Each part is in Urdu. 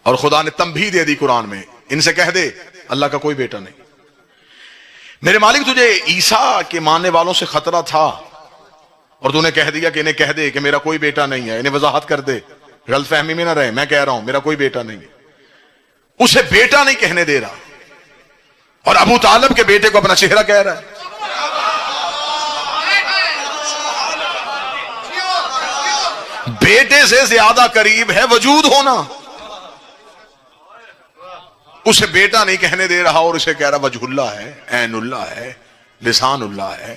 اور خدا نے تنبیہ دے دی قرآن میں، ان سے کہہ دے اللہ کا کوئی بیٹا نہیں۔ میرے مالک تجھے عیسیٰ کے ماننے والوں سے خطرہ تھا اور تو نے کہہ دیا کہ انہیں کہہ دے کہ میرا کوئی بیٹا نہیں ہے، انہیں وضاحت کر دے، غلط فہمی میں نہ رہے، میں کہہ رہا ہوں میرا کوئی بیٹا نہیں ہے۔ اسے بیٹا نہیں کہنے دے رہا، اور ابو طالب کے بیٹے کو اپنا چہرہ کہہ رہا ہے۔ بیٹے سے زیادہ قریب ہے وجود ہونا، اسے بیٹا نہیں کہنے دے رہا اور اسے کہہ رہا وجہ اللہ ہے، عین اللہ ہے، لسان اللہ ہے،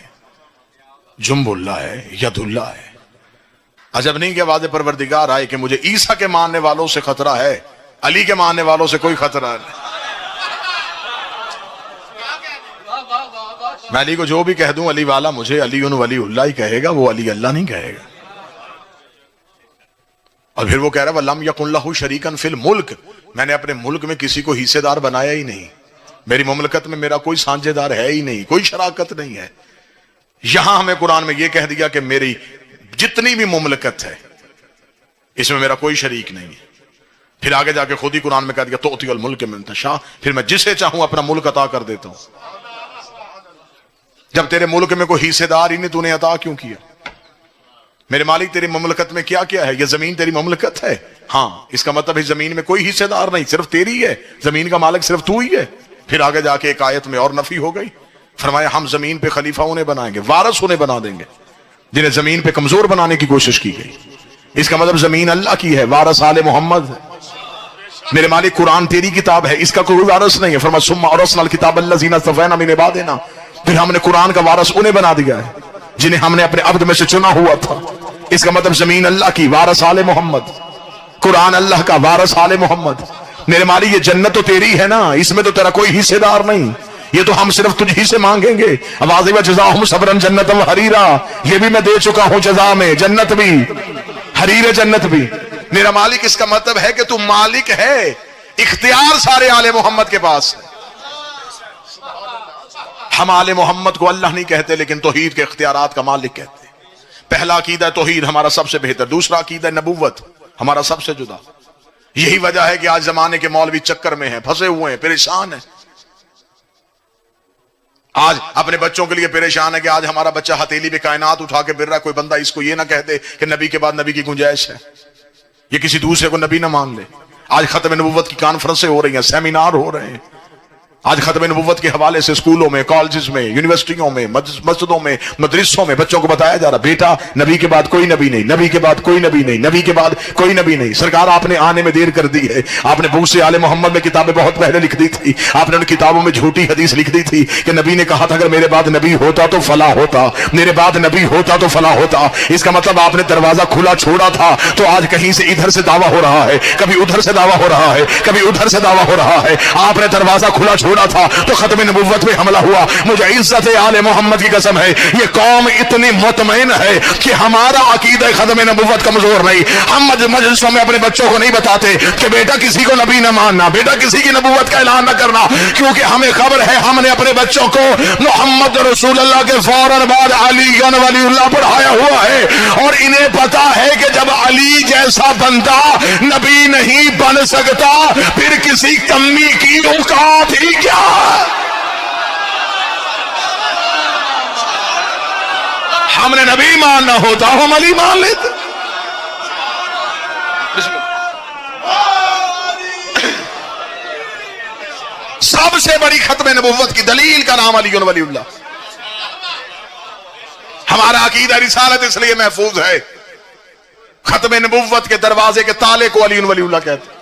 جنب اللہ ہے، ید اللہ ہے۔ عجب نہیں کہ واضح پروردگار آئے کہ مجھے عیسیٰ کے ماننے والوں سے خطرہ ہے، علی کے ماننے والوں سے کوئی خطرہ نہیں۔ میں علی کو جو بھی کہہ دوں علی والا مجھے علی ولی اللہ ہی کہے گا، وہ علی اللہ نہیں کہے گا۔ اور پھر وہ کہہ رہا ہے وَلَمْ يَكُنْ لَهُ شَرِيكًا فِي الْمُلْكِ، میں نے اپنے ملک میں کسی کو حصے دار بنایا ہی نہیں، میری مملکت میں میرا کوئی سانجے دار ہے ہی نہیں، کوئی شراکت نہیں ہے۔ یہاں ہمیں قرآن میں یہ کہہ دیا کہ میری جتنی بھی مملکت ہے اس میں میرا کوئی شریک نہیں ہے۔ پھر آگے جا کے خود ہی قرآن میں کہہ دیا تُؤْتِي الْمُلْكَ مَن تَشَاءُ، پھر میں جسے چاہوں اپنا ملک عطا کر دیتا ہوں۔ جب تیرے ملک میں کوئی حصے دار ہی نہیں تو نے عطا کیوں کیا؟ میرے مالک تیری مملکت میں کیا کیا ہے؟ یہ زمین تیری مملکت ہے، ہاں اس کا مطلب ہے زمین میں کوئی حصے دار نہیں، صرف تیری ہے، زمین کا مالک صرف تو ہی ہے۔ پھر آگے جا کے ایک آیت میں اور نفی ہو گئی، فرمایا ہم زمین پہ خلیفہ انہیں بنائیں گے، وارث انہیں بنا دیں گے جنہیں زمین پہ کمزور بنانے کی کوشش کی گئی۔ اس کا مطلب زمین اللہ کی ہے، وارث آل محمد ہے۔ میرے مالک قرآن تیری کتاب ہے، اس کا کوئی وارث نہیں ہے، فرمایا ثم اورثنا الکتاب الذین اصطفینا من عبادنا، پھر ہم نے قرآن کا وارث انہیں بنا دیا ہے جنہیں ہم نے اپنے عبد میں سے چنا ہوا تھا۔ اس کا مطلب زمین اللہ کی، وارث آل محمد، قرآن اللہ کا، وارث آل محمد۔ میرے مالک یہ جنت تو تیری ہے نا، اس میں تو تیرا کوئی حصے دار نہیں، یہ تو ہم صرف تجھ ہی سے مانگیں گے۔ واضح وجزاہم صبرا جنتا وحریرا، یہ بھی میں دے چکا ہوں جزا میں، جنت بھی، حریر جنت بھی۔ میرا مالک اس کا مطلب ہے کہ تو مالک ہے، اختیار سارے آل محمد کے پاس ہے۔ ہم آل محمد کو اللہ نہیں کہتے لیکن توحید کے اختیارات کا مالک کہتے ہیں۔ پہلا عقیدہ توحید ہمارا سب سے بہتر، دوسرا عقیدہ نبوت ہمارا سب سے جدا۔ یہی وجہ ہے کہ آج زمانے کے مولوی چکر میں ہیں، پھنسے ہوئے ہیں، پریشان ہیں۔ آج اپنے بچوں کے لیے پریشان ہے کہ آج ہمارا بچہ ہتھیلی پہ کائنات اٹھا کے پھر رہا ہے، کوئی بندہ اس کو یہ نہ کہہ دے کہ نبی کے بعد نبی کی گنجائش ہے، یہ کسی دوسرے کو نبی نہ مان لے۔ آج ختم نبوت کی کانفرنسیں ہو رہی ہیں، سیمینار ہو رہے ہیں۔ آج ختم نبوت کے حوالے سے اسکولوں میں، کالجز میں، یونیورسٹیوں میں، مسجدوں میں، مدرسوں میں بچوں کو بتایا جا رہا بیٹا نبی کے بعد کوئی نبی نہیں، نبی کے بعد کوئی نبی نہیں، نبی کے بعد کوئی نبی نہیں۔ سرکار آپ نے آنے میں دیر کر دی ہے، آپ نے بہت سے آل محمد میں کتابیں بہت پہلے لکھ دی تھی، آپ نے ان کتابوں میں جھوٹی حدیث لکھ دی تھی کہ نبی نے کہا تھا اگر میرے بعد نبی ہوتا تو فلاح ہوتا، میرے بعد نبی ہوتا تو فلاح ہوتا۔ اس کا مطلب آپ نے دروازہ کھلا چھوڑا تھا، تو آج کہیں سے ادھر سے دعویٰ ہو رہا ہے، کبھی ادھر سے دعویٰ ہو رہا ہے، کبھی ادھر سے دعویٰ ہو رہا ہے۔ آپ نے دروازہ کھلا چھوڑا تھا تو ختم نبوت میں حملہ ہوا۔ مجھے عزت آل محمد کی قسم ہے، یہ قوم اتنی مطمئن ہے کہ ہمارا عقیدہ ختم نبوت کمزور نہیں۔ ہم مجلسوں میں اپنے بچوں کو نہیں بتاتے کہ بیٹا کسی کو نبی نہ ماننا، بیٹا کسی کی نبوت کا اعلان نہ کرنا، کیونکہ ہمیں خبر ہے ہم نے اپنے بچوں کو محمد رسول اللہ کے فوراً بعد علی ولی اللہ پڑھایا ہوا ہے، اور انہیں پتا ہے کہ جب علی جیسا بندہ نبی نہیں بن سکتا پھر کسی کمی کی اوقات ہی کیا ہے۔ ہم نے نبی ماننا ہوتا ہم علی مان لیتے۔ سب سے بڑی ختم نبوت کی دلیل کا نام علی ولی اللہ۔ ہمارا عقیدہ رسالت اس لیے محفوظ ہے، ختم نبوت کے دروازے کے تالے کو علی ولی اللہ کہتے ہیں۔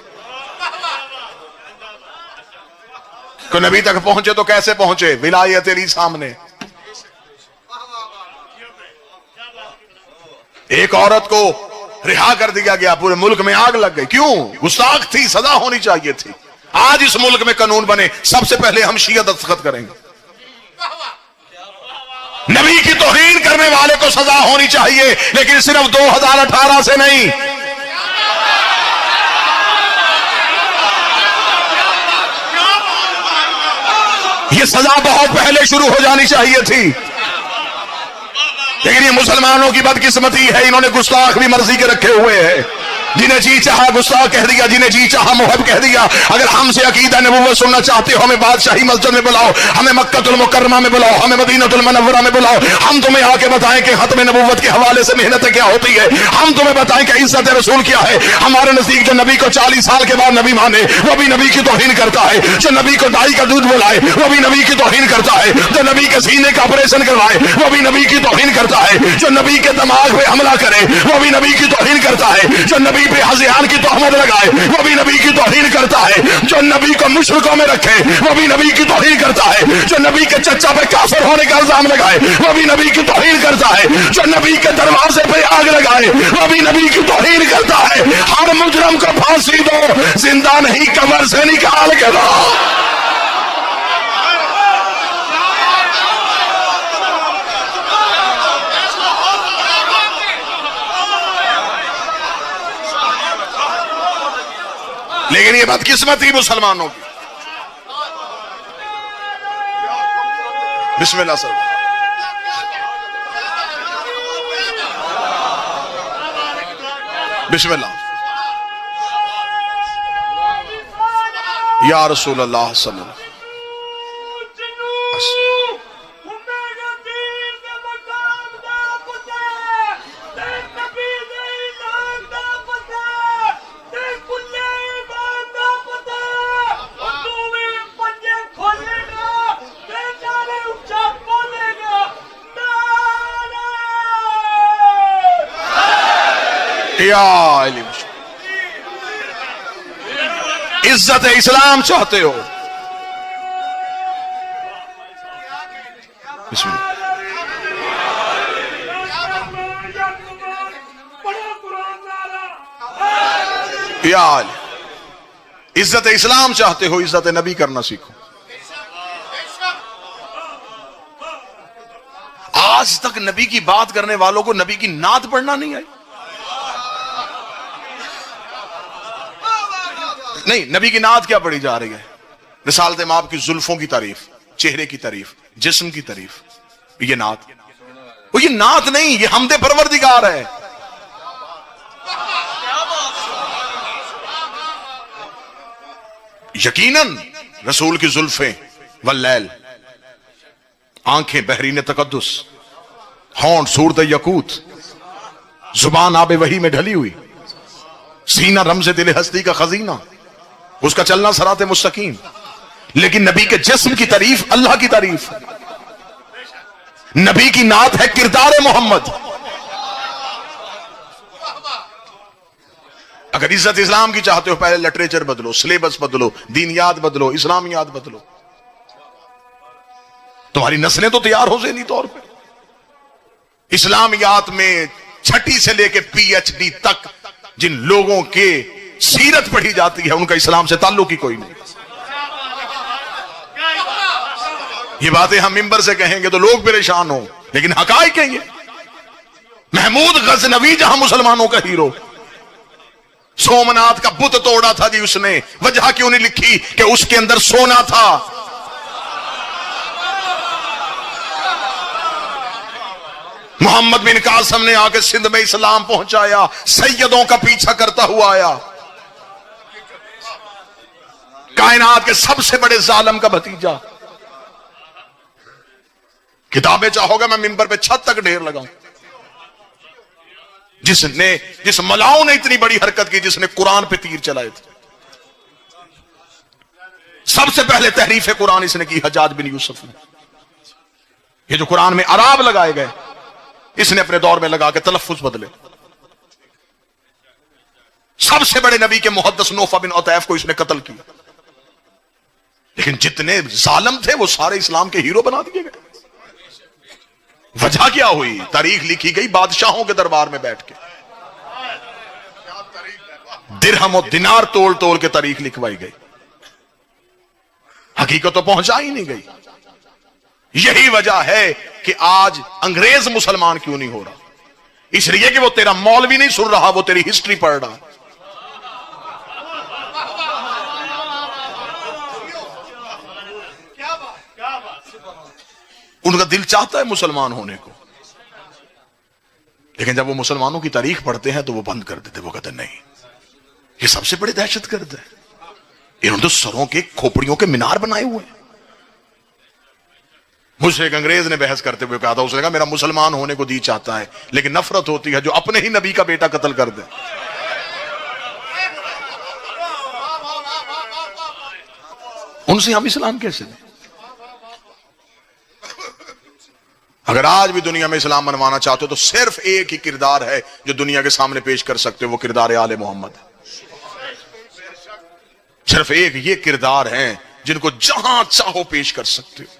کوئی نبی تک پہنچے تو کیسے پہنچے؟ ولایت علی سامنے۔ ایک عورت کو رہا کر دیا گیا، پورے ملک میں آگ لگ گئی، کیوں؟ گستاخ تھی، سزا ہونی چاہیے تھی۔ آج اس ملک میں قانون بنے، سب سے پہلے ہم شیعہ دستخط کریں گے۔ نبی کی توہین کرنے والے کو سزا ہونی چاہیے، لیکن صرف 2018 سے نہیں۔ یہ سزا بہت پہلے شروع ہو جانی چاہیے تھی، لیکن یہ مسلمانوں کی بدقسمتی ہے، انہوں نے گستاخ بھی مرضی کے رکھے ہوئے ہیں۔ جنہیں جی چاہا گستاخ کہہ دیا، جنہیں جی چاہا محب کہہ دیا۔ اگر ہم سے عقیدہ نبوت سننا چاہتے ہو، ہمیں بادشاہی مسجد میں بلاؤ، ہمیں مکہ المکرمہ میں بلاؤ، ہمیں مدینہ المنورہ میں بلاؤ، ہم تمہیں آ کے بتائیں کہ ختم نبوت کے حوالے سے محنتیں کیا ہوتی ہے، ہم تمہیں بتائیں کہ عزت رسول کیا ہے۔ ہمارے نزدیک جو نبی کو 40 سال کے بعد نبی مانے وہ بھی نبی کی توہین کرتا ہے، جو نبی کو دائی کا دودھ بلائے وہ بھی نبی کی توہین کرتا ہے، جو نبی کے سینے کا آپریشن کروائے وہ بھی نبی کی توہین کرتا ہے، جو نبی کے دماغ پہ حملہ کرے وہ بھی نبی کی توہین کرتا ہے، جو نبی پہ ہذیان کی تہمت لگائے وہ بھی نبی کی توہین کرتا ہے، جو نبی کو مشرکوں میں رکھے وہ بھی نبی کی توہین کرتا ہے، جو نبی کے چچا پہ کافر ہونے کا الزام لگائے وہ بھی نبی کی توہین کرتا ہے، جو نبی کے دروازے پہ آگ لگائے وہ بھی نبی کی توہین کرتا ہے۔ ہر مجرم کو پھانسی دو، زندہ نہیں قبر سے نکال کے دو۔ لیکن یہ بدقسمتی مسلمانوں کی۔ بسم اللہ سر۔ بسم اللہ۔ یا رسول اللہ صلی اللہ علیہ وسلم۔ عزت اسلام چاہتے ہو؟ بسم اللہ۔ عزت اسلام چاہتے ہو؟ عزت نبی کرنا سیکھو۔ آج تک نبی کی بات کرنے والوں کو نبی کی نعت پڑھنا نہیں آئی۔ نہیں، نبی کی نعت کیا پڑھی جا رہی ہے؟ رسالت مآب کی زلفوں کی تعریف، چہرے کی تعریف، جسم کی تعریف، یہ نعت؟ وہ یہ نعت نہیں، یہ حمد پروردگار ہے۔ یقیناً رسول کی زلفیں واللیل، آنکھیں بحرین تقدس، ہونٹ صورت یقوت، زبان آب وحی میں ڈھلی ہوئی، سینہ رمز دل ہستی کا خزینہ، اس کا چلنا صراط مستقیم۔ لیکن نبی کے جسم کی تعریف اللہ کی تعریف، نبی کی نعت ہے کردار محمد۔ اگر عزت اسلام کی چاہتے ہو، پہلے لٹریچر بدلو، سلیبس بدلو، دینیات بدلو، اسلامیات بدلو، تمہاری نسلیں تو تیار ہو ذہنی طور پہ۔ اسلامیات میں چھٹی سے لے کے پی ایچ ڈی تک جن لوگوں کے سیرت پڑھی جاتی ہے، ان کا اسلام سے تعلق ہی کوئی نہیں۔ یہ باتیں ہم ممبر سے کہیں گے تو لوگ پریشان ہوں، لیکن حقائق ہیں یہ۔ محمود غزنوی جہاں مسلمانوں کا ہیرو، سومنات کا بت توڑا تھا جی اس نے، وجہ کیوں نہیں لکھی کہ اس کے اندر سونا تھا۔ محمد بن قاسم نے آ کے سندھ میں اسلام پہنچایا، سیدوں کا پیچھا کرتا ہوا آیا، کائنات کے سب سے بڑے ظالم کا بھتیجا۔ کتابیں چاہو گا میں ممبر پہ چھت تک ڈھیر لگاؤں، جس ملاؤں نے اتنی بڑی حرکت کی، جس نے قرآن پہ تیر چلائے تھے۔ سب سے پہلے تحریف قرآن اس نے کی حجاج بن یوسف نے۔ یہ جو قرآن میں اعراب لگائے گئے، اس نے اپنے دور میں لگا کے تلفظ بدلے۔ سب سے بڑے نبی کے محدث نوفہ بن عطیف کو اس نے قتل کیا۔ لیکن جتنے ظالم تھے وہ سارے اسلام کے ہیرو بنا دیے گئے۔ وجہ کیا ہوئی؟ تاریخ لکھی گئی بادشاہوں کے دربار میں بیٹھ کے، درہم و دینار تول تول کے تاریخ لکھوائی گئی، حقیقت تو پہنچا ہی نہیں گئی۔ یہی وجہ ہے کہ آج انگریز مسلمان کیوں نہیں ہو رہا، اس لیے کہ وہ تیرا مولوی نہیں سن رہا، وہ تیری ہسٹری پڑھ رہا۔ ان کا دل چاہتا ہے مسلمان ہونے کو، لیکن جب وہ مسلمانوں کی تاریخ پڑھتے ہیں تو وہ بند کر دیتے، وہ کہتے نہیں، یہ سب سے بڑے دہشت گرد ہے. انہوں نے تو سروں کے کھوپڑیوں کے مینار بنائے ہوئے ہیں. مجھ سے ایک انگریز نے بحث کرتے ہوئے کہا تھا, اس نے کہا میرا مسلمان ہونے کو جی چاہتا ہے لیکن نفرت ہوتی ہے جو اپنے ہی نبی کا بیٹا قتل کر دے. ان سے ہم اسلام کیسے دیں؟ اگر آج بھی دنیا میں اسلام منوانا چاہتے ہو تو صرف ایک ہی کردار ہے جو دنیا کے سامنے پیش کر سکتے ہو, وہ کردار آل محمد ہے. صرف ایک یہ کردار ہیں جن کو جہاں چاہو پیش کر سکتے ہو.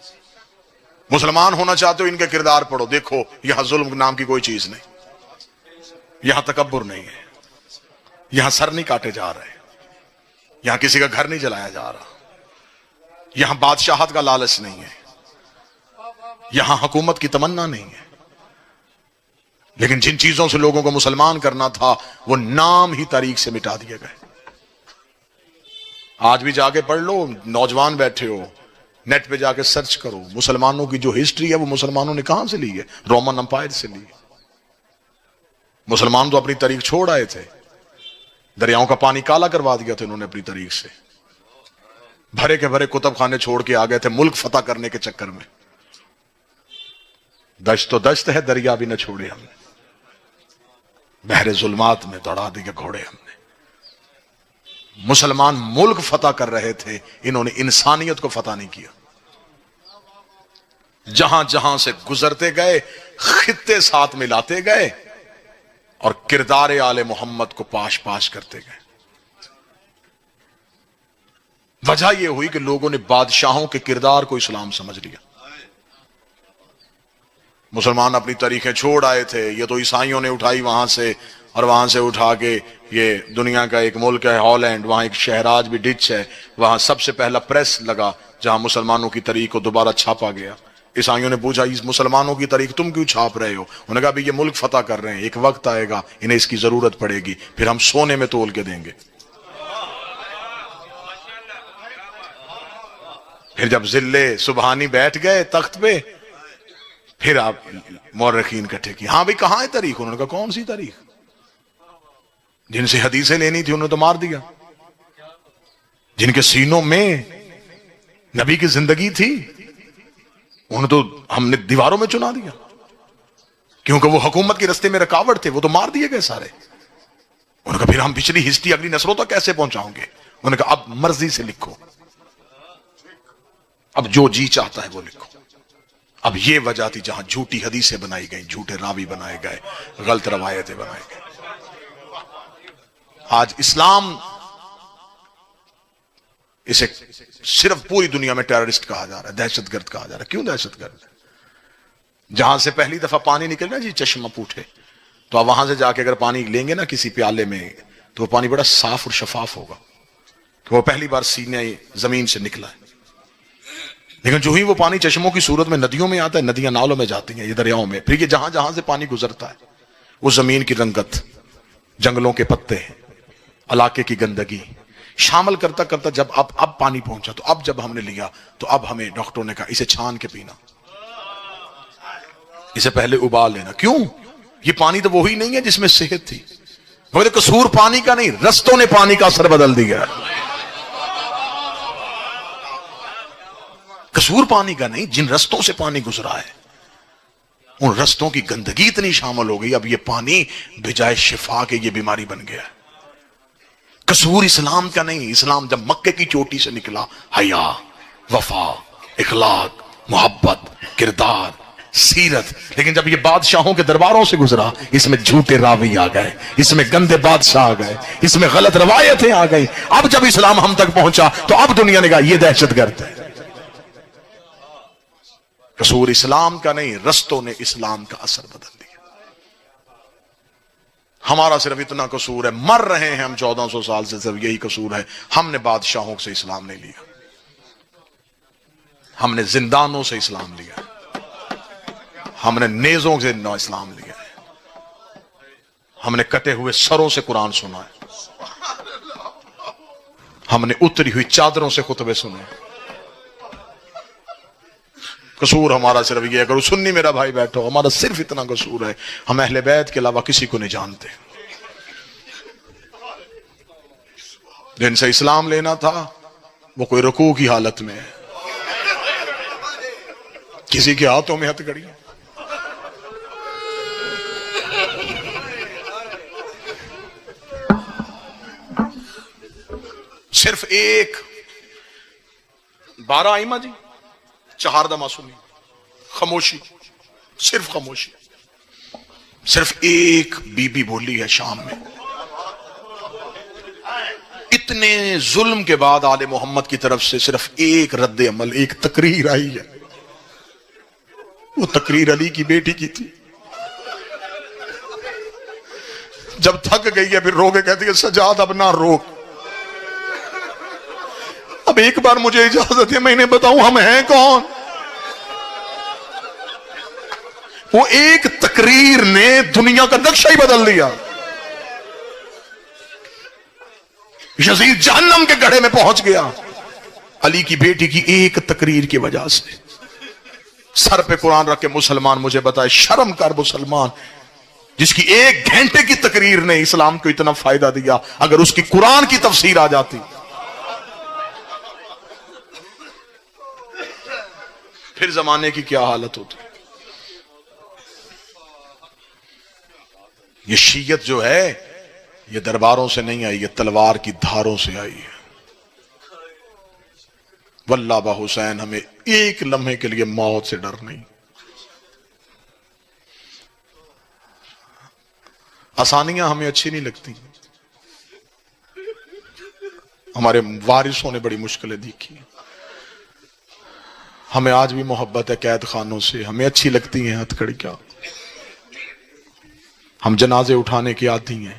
مسلمان ہونا چاہتے ہو ان کے کردار پڑھو, دیکھو یہاں ظلم نام کی کوئی چیز نہیں, یہاں تکبر نہیں ہے, یہاں سر نہیں کاٹے جا رہے, یہاں کسی کا گھر نہیں جلایا جا رہا, یہاں بادشاہت کا لالچ نہیں ہے, یہاں حکومت کی تمنا نہیں ہے. لیکن جن چیزوں سے لوگوں کو مسلمان کرنا تھا وہ نام ہی تاریخ سے مٹا دیے گئے. آج بھی جا کے پڑھ لو, نوجوان بیٹھے ہو نیٹ پہ جا کے سرچ کرو, مسلمانوں کی جو ہسٹری ہے وہ مسلمانوں نے کہاں سے لی ہے؟ رومن امپائر سے لی. مسلمان تو اپنی تاریخ چھوڑ آئے تھے, دریاؤں کا پانی کالا کروا دیا تھا انہوں نے اپنی تاریخ سے, بھرے کے بھرے کتب خانے چھوڑ کے آ گئے تھے ملک فتح کرنے کے چکر میں. دشت تو دشت ہے, دریا بھی نہ چھوڑے ہم نے, بحر ظلمات میں دوڑا دیے گھوڑے ہم نے. مسلمان ملک فتح کر رہے تھے, انہوں نے انسانیت کو فتح نہیں کیا. جہاں جہاں سے گزرتے گئے خطے ساتھ ملاتے گئے اور کردار آل محمد کو پاش پاش کرتے گئے. وجہ یہ ہوئی کہ لوگوں نے بادشاہوں کے کردار کو اسلام سمجھ لیا. مسلمان اپنی تاریخیں چھوڑ آئے تھے, یہ تو عیسائیوں نے اٹھائی وہاں سے, اور وہاں سے اٹھا کے یہ دنیا کا ایک ملک ہے ہالینڈ, وہاں ایک شہر آج بھی ڈچ ہے, وہاں سب سے پہلا پریس لگا جہاں مسلمانوں کی تاریخ کو دوبارہ چھاپا گیا. عیسائیوں نے پوچھا اس مسلمانوں کی تاریخ تم کیوں چھاپ رہے ہو؟ انہوں نے کہا بھی یہ ملک فتح کر رہے ہیں, ایک وقت آئے گا انہیں اس کی ضرورت پڑے گی, پھر ہم سونے میں تول کے دیں گے. پھر جب ذلے سبحانی بیٹھ گئے تخت پہ, پھر آپ مورخین کٹھے کی, ہاں بھئی کہاں ہے تاریخ؟ انہوں نے کہا کون سی تاریخ؟ جن سے حدیثیں لینی تھی انہوں نے تو مار دیا, جن کے سینوں میں نبی کی زندگی تھی انہیں تو ہم نے دیواروں میں چنا دیا, کیونکہ وہ حکومت کے رستے میں رکاوٹ تھے, وہ تو مار دیے گئے سارے. انہوں نے کہا پھر ہم پچھلی ہسٹری اگلی نسلوں تک کیسے پہنچاؤں گے؟ انہوں نے کہا اب مرضی سے لکھو, اب جو جی چاہتا ہے وہ لکھو. اب یہ وجہ تھی جہاں جھوٹی حدیثیں بنائی گئیں, جھوٹے راوی بنائے گئے, غلط روایتیں بنائے گئے. آج اسلام اسے صرف پوری دنیا میں ٹیررسٹ کہا جا رہا ہے, دہشت گرد کہا جا رہا ہے. کیوں دہشت گرد ہے؟ جہاں سے پہلی دفعہ پانی نکلنا جی چشمہ پوٹھے, تو آپ وہاں سے جا کے اگر پانی لیں گے نا کسی پیالے میں تو وہ پانی بڑا صاف اور شفاف ہوگا کہ وہ پہلی بار سینے زمین سے نکلا ہے. لیکن جو ہی وہ پانی چشموں کی صورت میں ندیوں میں آتا ہے, ندیاں نالوں میں جاتی ہیں, یہ دریاؤں میں, پھر یہ جہاں جہاں سے پانی گزرتا ہے وہ زمین کی رنگت, جنگلوں کے پتے, علاقے کی گندگی شامل کرتا کرتا جب اب پانی پہنچا, تو اب جب ہم نے لیا تو اب ہمیں ڈاکٹروں نے کہا اسے چھان کے پینا, اسے پہلے ابال لینا. کیوں؟ یہ پانی تو وہی نہیں ہے جس میں صحت تھی. مگر قصور پانی کا نہیں, رستوں نے پانی کا اثر بدل دیا. قصور پانی کا نہیں, جن رستوں سے پانی گزرا ہے ان رستوں کی گندگی اتنی شامل ہو گئی, اب یہ پانی بجائے شفا کے یہ بیماری بن گیا. قصور اسلام کا نہیں, اسلام جب مکے کی چوٹی سے نکلا, حیا, وفا, اخلاق, محبت, کردار, سیرت. لیکن جب یہ بادشاہوں کے درباروں سے گزرا, اس میں جھوٹے راوی آ گئے, اس میں گندے بادشاہ آ گئے, اس میں غلط روایتیں آ گئی. اب جب اسلام ہم تک پہنچا تو اب دنیا نے کہا یہ دہشت گرد ہے. قصور اسلام کا نہیں, رستوں نے اسلام کا اثر بدل دیا. ہمارا صرف اتنا قصور ہے, مر رہے ہیں ہم 1400 سال سے, صرف یہی قصور ہے, ہم نے بادشاہوں سے اسلام نہیں لیا, ہم نے زندانوں سے اسلام لیا, ہم نے نیزوں سے اسلام لیا ہے, ہم نے کٹے ہوئے سروں سے قرآن سنا ہے, ہم نے اتری ہوئی چادروں سے خطبے سنے. قصور ہمارا صرف یہ ہے, اگر سنی میرا بھائی بیٹھو, ہمارا صرف اتنا قصور ہے, ہم اہل بیت کے علاوہ کسی کو نہیں جانتے. جن سے اسلام لینا تھا وہ کوئی رکوع کی حالت میں ہے، کسی کے ہاتھوں میں ہتھ کڑی۔ صرف ایک 12 ائمہ جی، 4 معصومین، خاموشی، صرف خاموشی۔ صرف ایک بی بی بولی ہے شام میں۔ اتنے ظلم کے بعد آل محمد کی طرف سے صرف ایک رد عمل، ایک تقریر آئی ہے، وہ تقریر علی کی بیٹی کی تھی۔ جب تھک گئی ہے پھر رو کے کہتی ہے سجاد اب نہ روک، اب ایک بار مجھے اجازت ہے میں انہیں بتاؤں ہم ہیں کون۔ وہ ایک تقریر نے دنیا کا نقشہ ہی بدل دیا۔ یزید جہنم کے گڑھے میں پہنچ گیا علی کی بیٹی کی ایک تقریر کی وجہ سے۔ سر پہ قرآن رکھ کے مسلمان مجھے بتائے، شرم کر مسلمان جس کی 1 گھنٹے کی تقریر نے اسلام کو اتنا فائدہ دیا، اگر اس کی قرآن کی تفسیر آ جاتی پھر زمانے کی کیا حالت ہوتی۔ یہ شیعت جو ہے یہ درباروں سے نہیں آئی، یہ تلوار کی دھاروں سے آئی ہے۔ واللہ با حسین ہمیں ایک لمحے کے لیے موت سے ڈر نہیں۔ آسانیاں ہمیں اچھی نہیں لگتی، ہمارے وارثوں نے بڑی مشکلیں دیکھی۔ ہمیں آج بھی محبت ہے قید خانوں سے، ہمیں اچھی لگتی ہیں ہتھ کڑیاں، ہم جنازے اٹھانے کی عادی ہیں،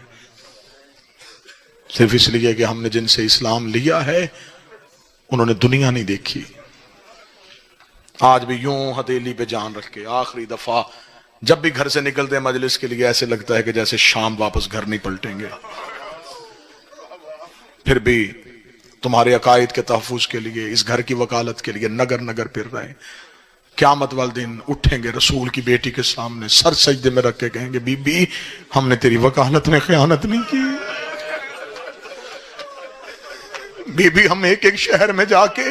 صرف اس لیے کہ ہم نے جن سے اسلام لیا ہے انہوں نے دنیا نہیں دیکھی۔ آج بھی یوں ہتھیلی پہ جان رکھ کے آخری دفعہ جب بھی گھر سے نکلتے مجلس کے لیے ایسے لگتا ہے کہ جیسے شام واپس گھر نہیں پلٹیں گے، پھر بھی تمہارے عقائد کے تحفظ کے لیے، اس گھر کی وکالت کے لیے نگر نگر پھر رہے ہیں۔ قیامت والے دن اٹھیں گے رسول کی بیٹی کے سامنے، سر سجدے میں رکھ کے کہیں گے بی بی ہم نے تیری وکالت میں خیانت نہیں کی۔ بی بی ہم ایک ایک شہر میں جا کے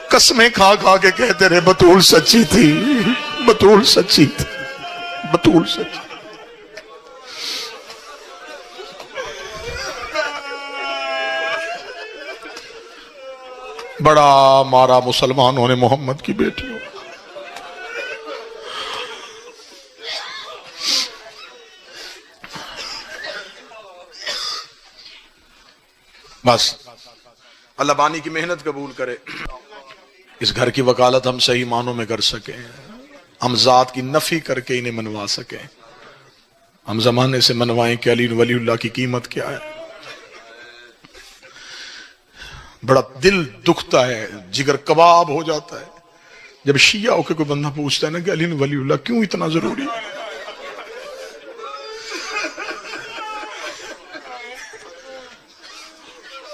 قسمیں کھا کھا کے کہتے رہے بطول سچی تھی، بطول سچی تھی، بطول سچی۔ بڑا مارا مسلمانوں نے محمد کی بیٹیوں۔ بس اللہ بانی کی محنت قبول کرے، اس گھر کی وکالت ہم صحیح معنوں میں کر سکیں، ہم ذات کی نفی کر کے انہیں منوا سکیں، ہم زمانے سے منوائیں کہ علی ولی اللہ کی قیمت کیا ہے۔ بڑا دل دکھتا ہے، جگر کباب ہو جاتا ہے جب شیعہ ہو کے کوئی بندہ پوچھتا ہے نا کہ علی ولی اللہ کیوں اتنا ضروری ہے۔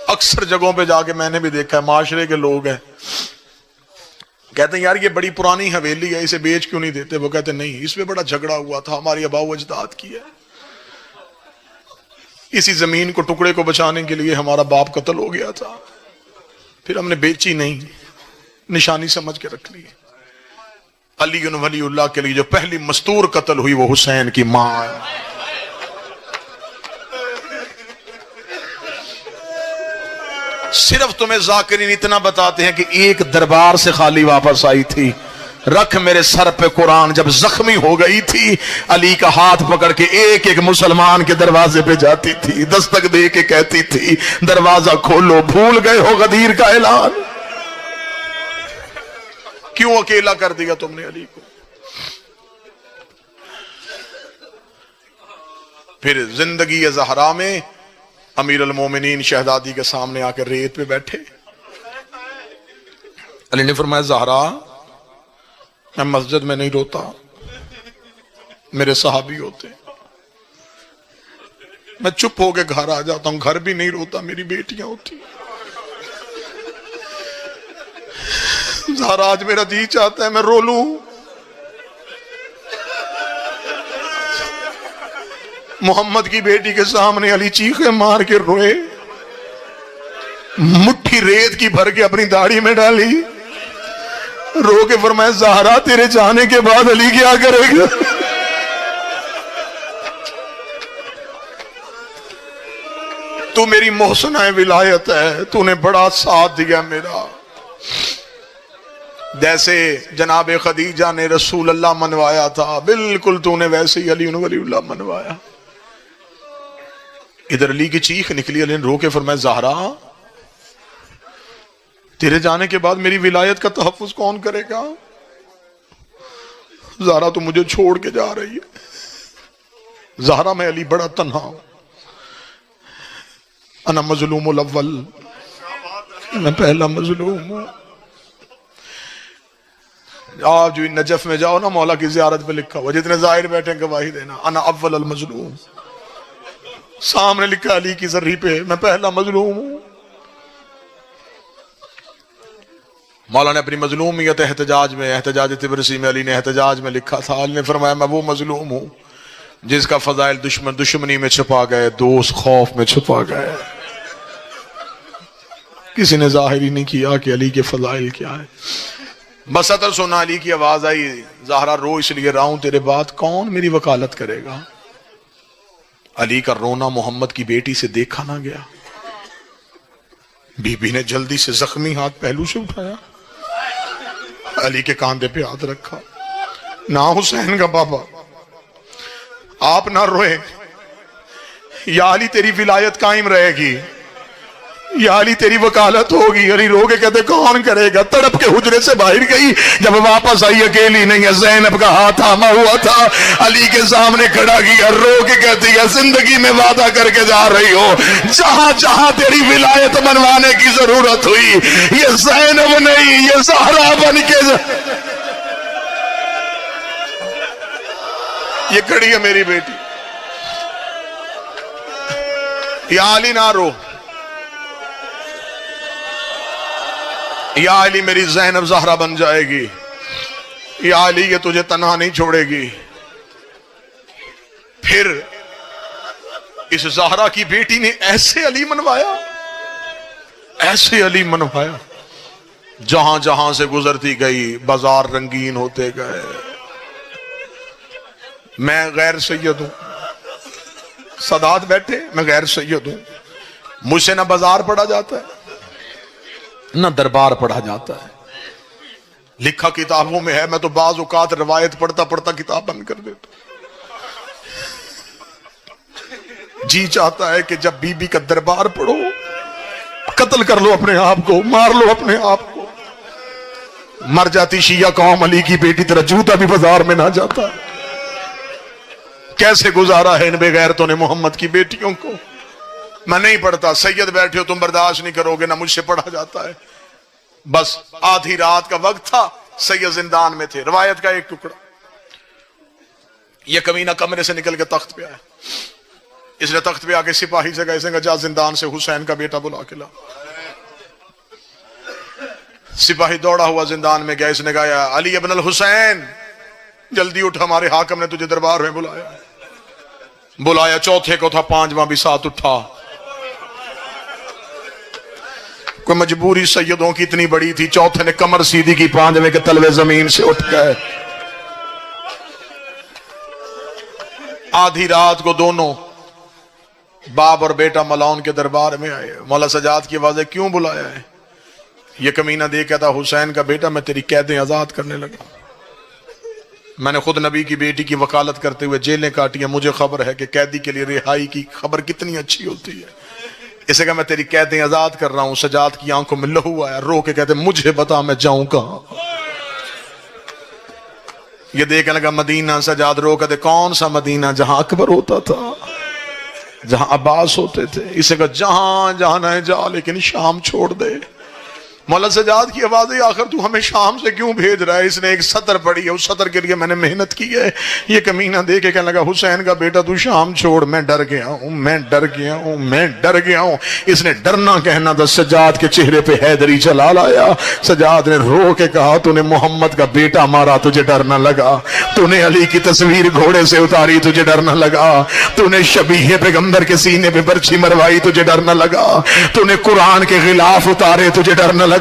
اکثر جگہوں پہ جا کے میں نے بھی دیکھا ہے، معاشرے کے لوگ ہیں کہتے ہیں یار یہ بڑی پرانی حویلی ہے اسے بیچ کیوں نہیں دیتے، وہ کہتے نہیں اس پہ بڑا جھگڑا ہوا تھا، ہماری آباء و اجداد کی ہے، اسی زمین کو ٹکڑے کو بچانے کے لیے ہمارا باپ قتل ہو گیا تھا، پھر ہم نے بیچی نہیں، نشانی سمجھ کے رکھ لی۔ علی ولی اللہ کے لیے جو پہلی مستور قتل ہوئی وہ حسین کی ماں ہے۔ صرف تمہیں ذاکرین اتنا بتاتے ہیں کہ ایک دربار سے خالی واپس آئی تھی، رکھ میرے سر پہ قرآن، جب زخمی ہو گئی تھی علی کا ہاتھ پکڑ کے ایک ایک مسلمان کے دروازے پہ جاتی تھی، دستک دے کے کہتی تھی دروازہ کھولو، بھول گئے ہو غدیر کا اعلان، کیوں اکیلا کر دیا تم نے علی کو۔ پھر زندگی زہرا میں امیر المومنین شہزادی کے سامنے آ کے ریت پہ بیٹھے، علی نے فرمایا زہرا میں مسجد میں نہیں روتا، میرے صحابی ہوتے، میں چپ ہو کے گھر آ جاتا ہوں، گھر بھی نہیں روتا، میری بیٹیاں ہوتی۔ زہرا آج میرا جی چاہتا ہے میں رو لوں، محمد کی بیٹی کے سامنے علی چیخے مار کے روئے، مٹھی ریت کی بھر کے اپنی داڑھی میں ڈالی, رو کے فرمایا زہرا تیرے جانے کے بعد علی کیا کرے گا؟ تو میری محسنہ ولایت ہے, تو نے بڑا ساتھ دیا میرا. جیسے جناب خدیجہ نے رسول اللہ منوایا تھا, بالکل تو نے ویسے ہی علی ولی اللہ منوایا. ادھر علی کی چیخ نکلی, علی نے رو کے فرمایا زہرا تیرے جانے کے بعد میری ولایت کا تحفظ کون کرے گا؟ زہرا تو مجھے چھوڑ کے جا رہی ہے. زہرا میں علی بڑا تنہا ہوں, انا مظلوم الاول, میں پہلا مظلوم ہوں. آپ جو نجف میں جاؤ نا, مولا کی زیارت پہ لکھا ہوا, جتنے ظاہر بیٹھے گواہی دینا, انا اول المظلوم, سامنے لکھا علی کی ذری پہ میں پہلا مظلوم ہوں. مولا نے اپنی مظلومیت احتجاج میں, احتجاج طبرسی میں علی نے احتجاج میں لکھا تھا, علی نے فرمایا میں وہ مظلوم ہوں جس کا فضائل دشمنی میں چھپا گئے, دوست خوف میں چھپا گئے. کسی نے ظاہر ہی نہیں کیا کہ علی کے فضائل کیا ہے. بس اتر سونا علی کی آواز آئی, زہرا رو اس لیے رہا ہوں تیرے بعد کون میری وکالت کرے گا؟ علی کا رونا محمد کی بیٹی سے دیکھا نہ گیا. بی بی نے جلدی سے زخمی ہاتھ پہلو سے اٹھایا, علی کے کاندھے پہ ہاتھ رکھا. نہ حسین کا بابا آپ نہ روئے, یا علی تیری ولایت قائم رہے گی, یا علی تیری وکالت ہوگی. علی رو کے کہتے کون کرے گا؟ تڑپ کے حجرے سے باہر گئی, جب واپس آئی اکیلی نہیں ہے, زینب کا ہاتھ تھاما ہوا تھا, علی کے سامنے کھڑا کیا, رو کے کہتی ہے زندگی میں وعدہ کر کے جا رہی ہو, جہاں جہاں تیری ولایت منوانے کی ضرورت ہوئی یہ زینب نہیں, یہ زہرا بن کے یہ کھڑی ہے میری بیٹی. یا علی نہ رو, یا علی میری زینب زہرا بن جائے گی, یا علی یہ تجھے تنہا نہیں چھوڑے گی. پھر اس زہرا کی بیٹی نے ایسے علی منوایا, ایسے علی منوایا, جہاں جہاں سے گزرتی گئی بازار رنگین ہوتے گئے. میں غیر سید ہوں, سادات بیٹھے, میں غیر سید ہوں, مجھ سے نہ بازار پڑھا جاتا ہے نہ دربار پڑھا جاتا ہے. لکھا کتابوں میں ہے, میں تو بعض اوقات روایت پڑھتا پڑھتا کتاب بند کر دیتا. جی چاہتا ہے کہ جب بی بی کا دربار پڑھو, قتل کر لو اپنے آپ کو, مار لو اپنے آپ کو. مر جاتی شیعہ قوم علی کی بیٹی طرح جوتا بھی بازار میں نہ جاتا. کیسے گزارا ہے ان بے غیرتوں نے محمد کی بیٹیوں کو. میں نہیں پڑھتا, سید بیٹھے ہو تم برداشت نہیں کرو گے, نہ مجھ سے پڑھا جاتا ہے. بس آدھی رات کا وقت تھا, سید زندان میں تھے, روایت کا ایک ٹکڑا. یہ کمینہ کمرے سے نکل کے تخت پہ آیا. اس نے تخت پہ آ کے سپاہی سے کہا جا زندان سے حسین کا بیٹا بلا کے لا. سپاہی دوڑا ہوا زندان میں گیا. اس نے کہا علی ابن الحسین جلدی اٹھ, ہمارے حاکم نے تجھے دربار میں بلایا. بلایا چوتھے کو تھا, پانچواں بھی ساتھ اٹھا. کوئی مجبوری سیدوں کی اتنی بڑی تھی, چوتھے نے کمر سیدھی کی, پانچویں کے تلوے زمین سے اٹھ گئے. آدھی رات کو دونوں باپ اور بیٹا ملاؤن کے دربار میں آئے. مولا سجاد کی آواز ہے کیوں بلایا ہے؟ یہ کمینہ دے کہتا حسین کا بیٹا میں تیری قیدیں آزاد کرنے لگا. میں نے خود نبی کی بیٹی کی وکالت کرتے ہوئے جیلیں کاٹی ہیں, مجھے خبر ہے کہ قیدی کے لیے رہائی کی خبر کتنی اچھی ہوتی ہے. اسے کہا میں تیری قیدیں آزاد کر رہا ہوں. سجاد کی آنکھوں میں لہو آیا, رو کے کہتے مجھے بتا میں جاؤں کہاں. یہ دیکھنے لگا مدینہ. سجاد رو کہتے کون سا مدینہ؟ جہاں اکبر ہوتا تھا, جہاں عباس ہوتے تھے. اسے کہا جہاں جانا ہے جا, لیکن شام چھوڑ دے. مولا سجاد کی آواز ہے آخر تو ہمیں شام سے کیوں بھیج رہا ہے؟ اس نے ایک سطر پڑھی ہے، اس سطر کے لیے میں نے محنت کی ہے۔ یہ کمینہ دے کے کہنے لگا حسین کا بیٹا تو شام چھوڑ، میں ڈر گیا ہوں، میں ڈر گیا ہوں، میں ڈر گیا ہوں۔ اس نے ڈرنا کہنا تھا، سجاد کے چہرے پہ حیدری چلا لایا۔ سجاد نے رو کے کہا تو نے محمد کا بیٹا مارا، تجھے ڈر نہ لگا؟ تو نے علی کی تصویر گھوڑے سے اتاری، تجھے ڈر نہ لگا؟ تو نے شبیہ پیغمبر کے سینے پہ برچھی مروائی، تجھے ڈر نہ لگا؟ تو نے قرآن کے غلاف اتارے، تجھے ڈر نہ لگا؟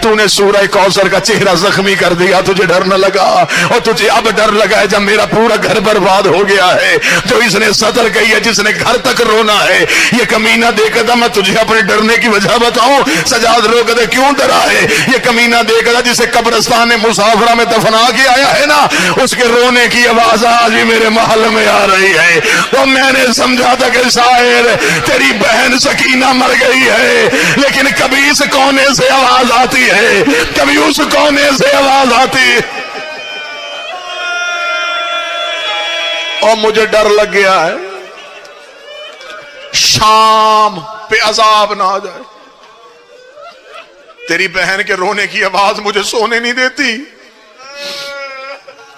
تو نے سورہ کوثر کا چہرہ زخمی کر دیا، تجھے ڈر نہ لگا؟ اور تجھے اب ڈر لگا ہے جب میرا پورا گھر برباد ہو گیا ہے، جو اس نے سطر کہی ہے، جس نے گھر تک رونا ہے، یہ کمینہ دیکھا تھا میں تجھے اپنے ڈرنے کی وجہ بتاؤں؟ سجاد رو کہتے کیوں ڈرا ہے؟ یہ کمینہ دیکھا تھا جسے قبرستان مسافرہ میں دفنا کے آیا ہے نا، اس کے رونے کی آواز آج بھی میرے محل میں آ رہی ہے۔ تو میں نے سمجھا تھا کہ شاعر تیری بہن سکینہ مر گئی ہے، لیکن کبھی اس کونے سے آواز آتی ہے، کبھی اس کونے سے آواز آتی ہے، اور مجھے ڈر لگ گیا ہے شام پہ عذاب نہ آ جائے۔ تیری بہن کے رونے کی آواز مجھے سونے نہیں دیتی۔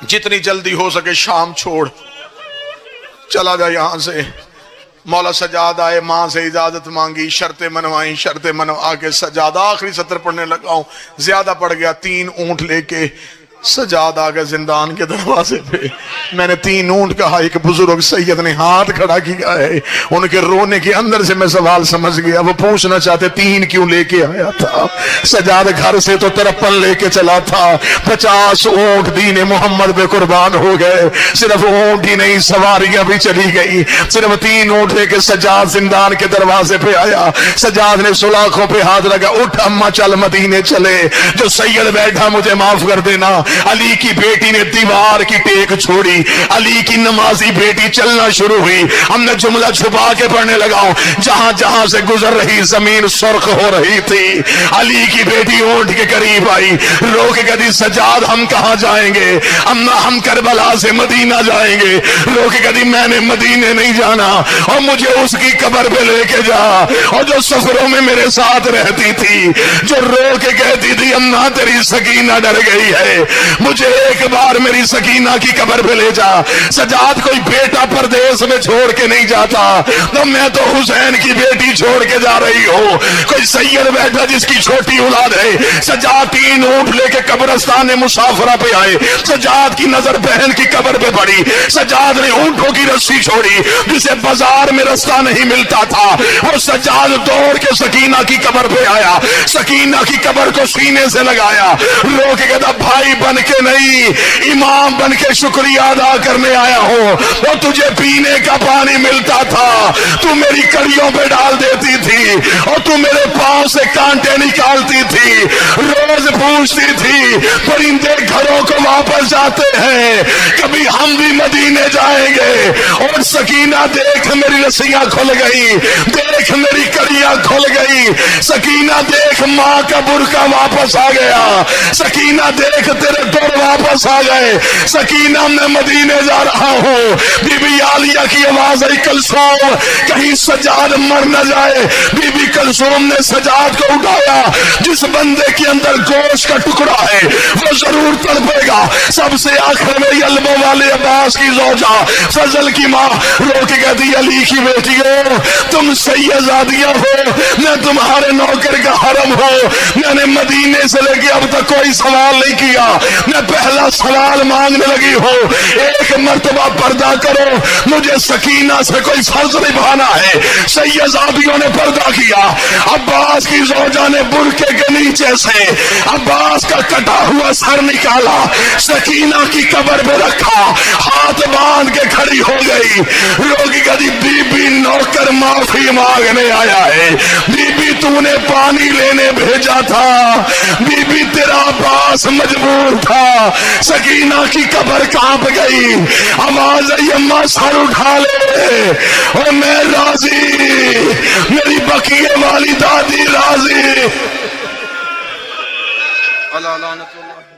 جتنی جلدی ہو سکے شام چھوڑ، چلا جا یہاں سے۔ مولا سجاد آئے، ماں سے اجازت مانگی، شرطیں منوائیں، شرطیں منوا کے سجاد آخری سطر پڑھنے لگا ہوں، زیادہ پڑھ گیا۔ 3 اونٹ لے کے سجاد آ گئے زندان کے دروازے پہ۔ میں نے 3 اونٹ کہا، ایک بزرگ سید نے ہاتھ کھڑا کیا ہے۔ ان کے رونے کے اندر سے میں سوال سمجھ گیا، وہ پوچھنا چاہتے 3 کیوں لے کے آیا تھا؟ سجاد گھر سے تو 53 لے کے چلا تھا، 50 اونٹ دین محمد پہ قربان ہو گئے۔ صرف اونٹ ہی نہیں، سواریاں بھی چلی گئی۔ صرف 3 اونٹ لے کے سجاد زندان کے دروازے پہ آیا۔ سجاد نے سلاخوں پہ ہاتھ لگا، اٹھ اماں چل مدینے چلے، جو سید بیٹھا مجھے معاف کر دینا۔ علی کی بیٹی نے دیوار کی ٹیک چھوڑی، علی کی نمازی بیٹی چلنا شروع ہوئی۔ ہم نے جملہ چھپا کے پڑھنے لگا ہوں، جہاں جہاں سے گزر رہی زمین سرخ ہو رہی تھی۔ علی کی بیٹی اونٹ کے قریب آئی، رو کے کہتی سجاد ہم کہاں جائیں گے؟ اما ہم کربلا سے مدینہ جائیں گے۔ رو کے کہتی میں نے مدینے نہیں جانا، اور مجھے اس کی قبر پہ لے کے جا۔ اور جو سفروں میں میرے ساتھ رہتی تھی، جو رو کے کہتی تھی اما تیری سکینہ ڈر گئی ہے، مجھے ایک بار میری سکینہ کی قبر پہ لے جا۔ سجاد کوئی بیٹا پردیس میں چھوڑ کے نہیں جاتا، تو میں تو حسین کی بیٹی چھوڑ کے جا رہی ہوں۔ کوئی سید بیٹھا جس کی چھوٹی اولاد ہے۔ سجاد 3 اونٹ لے کے قبرستان مسافرہ پہ آئے۔ سجاد کی نظر بہن کی قبر پہ پڑی۔ سجاد نے اونٹوں کی رسی چھوڑی، جسے بازار میں رستہ نہیں ملتا تھا۔ وہ سجاد دوڑ کے سکینہ کی قبر پہ آیا، سکینہ کی قبر کو سینے سے لگایا، رو کے کہتا بھائی بن کے نہیں، امام بن کے شکریہ ادا کرنے آیا ہوں۔ وہ تجھے پینے کا پانی ملتا تھا، تو میری کڑیوں پہ ڈال دیتی تھی، اور تو میرے پاؤں سے کانٹے نکالتی تھی۔ روز پوچھتی تھی پرندے گھروں کو واپس جاتے ہیں، کبھی ہم بھی مدینے جائیں گے۔ اور سکینہ دیکھ میری رسیاں کھل گئی، دیکھ میری کڑیاں کھل گئی۔ سکینہ دیکھ ماں کا برقع واپس آ گیا، سکینہ دیکھ تیرے دور واپس آ گئے۔ سکینہ میں مدینے جا رہا ہوں۔ بی بی عالیہ کی آواز آئی کلثوم کہیں سجاد مر نہ جائے۔ بی بی کلثوم نے سجاد کو اٹھایا۔ جس بندے کے اندر گوشت کا ٹکڑا ہے وہ ضرور تڑپے گا۔ سب سے آخر میں یلبوں والے عباس کی زوجہ فضل کی ماں رو کے کہتی علی کی بیٹی ہو، تم سیدزادیاں ہو، میں تمہارے نوکر کا حرم ہوں۔ میں نے مدینے سے لے کے اب تک کوئی سوال نہیں کیا، میں پہلا سوال مانگنے لگی ہوں، ایک مرتبہ پردہ کرو، مجھے سکینہ سے کوئی فرض نبھانا ہے۔ سیدزادیوں نے پردہ کیا۔ عباس کی زوجہ نے برقعے کے نیچے سے عباس کا کٹا ہوا سر نکالا، سکینہ کی قبر پہ رکھا، ہاتھ باندھ کے کھڑی ہو گئی۔ روگی کہتی بی بی نوکر معافی مانگنے آیا ہے، بی بی تو نے پانی لینے بھیجا تھا، بی بی تیرا عباس مجبور تھا۔ سکینہ کی قبر کانپ گئی، آواز آئی اماں سر اٹھا لے، اور میں راضی، میری بقیے والی دادی راضی۔ اللہ لعنت اللہ۔